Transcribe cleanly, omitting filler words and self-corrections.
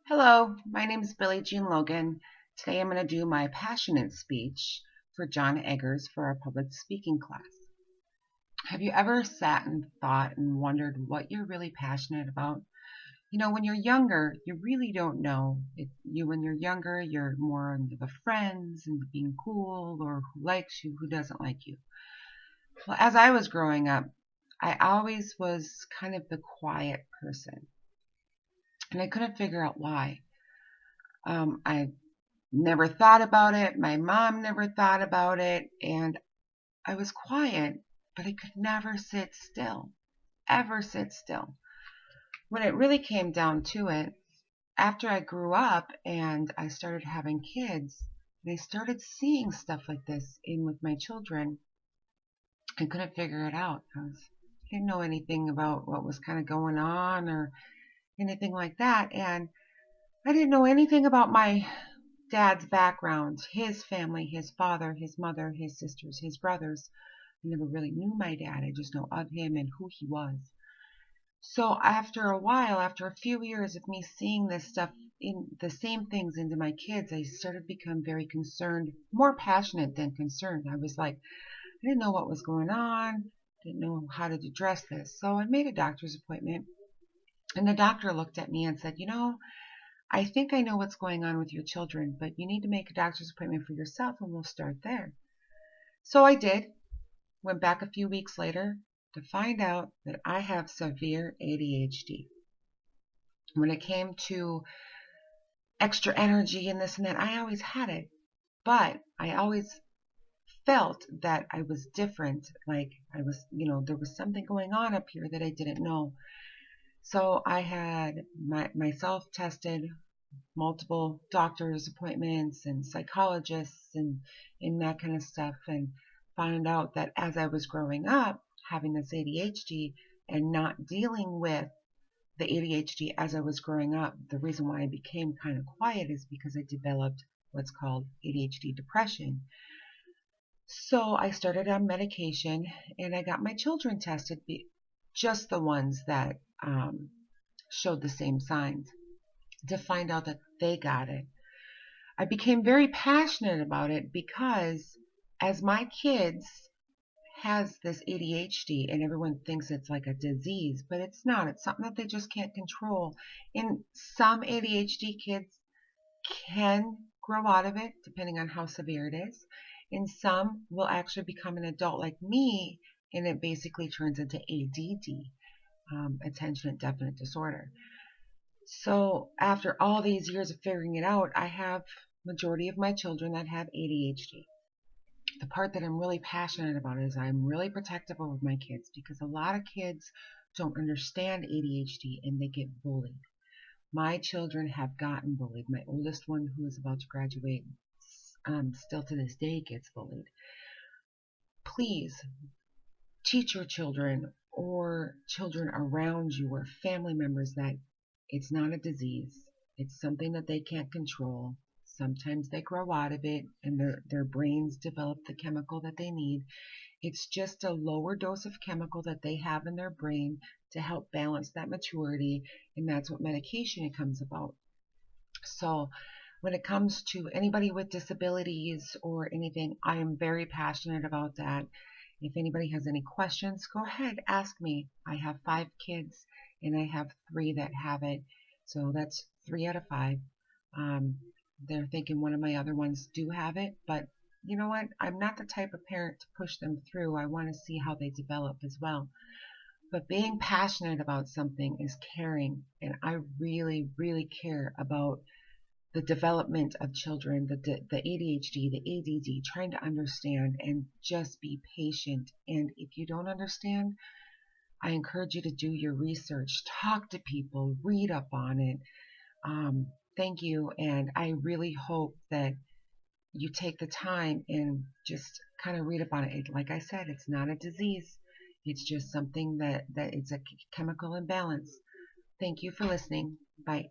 Hello, my name is Billie Jean Logan. Today I'm going to do my passionate speech for John Eggers for our public speaking class. Have you ever sat and thought and wondered what you're really passionate about? When you're younger, you really don't know. When you're younger, you're more into the friends and being cool or who likes you, who doesn't like you. Well, as I was growing up, I always was kind of the quiet person, and I couldn't figure out why. I never thought about it. My mom never thought about it. And I was quiet, but I could never sit still, ever sit still. When it really came down to it, after I grew up and I started having kids, and I started seeing stuff like this in with my children, I couldn't figure it out. I didn't know anything about what was kind of going on or anything like that. And I didn't know anything about my dad's background, his family, his father, his mother, his sisters, his brothers. I never really knew my dad. I just know of him and who he was. So after a while, after a few years of me seeing this stuff in the same things into my kids, I started to become very concerned, more passionate than concerned. I was like, I didn't know what was going on, didn't know how to address this. So I made a doctor's appointment, and the doctor looked at me and said, I think I know what's going on with your children, but you need to make a doctor's appointment for yourself and we'll start there. So I did. Went back a few weeks later to find out that I have severe ADHD. When it came to extra energy and this and that, I always had it, but I always felt that I was different. Like there was something going on up here that I didn't know. So I had myself tested, multiple doctor's appointments and psychologists and that kind of stuff, and found out that as I was growing up having this ADHD and not dealing with the ADHD as I was growing up, the reason why I became kind of quiet is because I developed what's called ADHD depression. So I started on medication and I got my children tested, just the ones that showed the same signs, to find out that they got it. I became very passionate about it because as my kids has this ADHD and everyone thinks it's like a disease, but it's not. It's something that they just can't control. And some ADHD kids can grow out of it depending on how severe it is. And some will actually become an adult like me and it basically turns into ADD, attention deficit disorder. So after all these years of figuring it out, I have majority of my children that have ADHD. The part that I'm really passionate about is I'm really protective of my kids because a lot of kids don't understand ADHD and they get bullied. My children have gotten bullied. My oldest one, who is about to graduate, still to this day gets bullied. Please teach your children or children around you or family members that it's not a disease. It's something that they can't control. Sometimes they grow out of it and their brains develop the chemical that they need. It's just a lower dose of chemical that they have in their brain to help balance that maturity, and that's what medication comes about. So when it comes to anybody with disabilities or anything, I am very passionate about that. If anybody has any questions, go ahead, ask me. I have 5 kids and I have 3 that have it. So that's 3 out of 5. They're thinking one of my other ones do have it, but you know what? I'm not the type of parent to push them through. I want to see how they develop as well. But being passionate about something is caring, and I really, really care about the development of children, the ADHD, the ADD, trying to understand and just be patient. And if you don't understand, I encourage you to do your research, talk to people, read up on it. Thank you, and I really hope that you take the time and just kind of read up on it. Like I said, it's not a disease. It's just something that it's a chemical imbalance. Thank you for listening. Bye.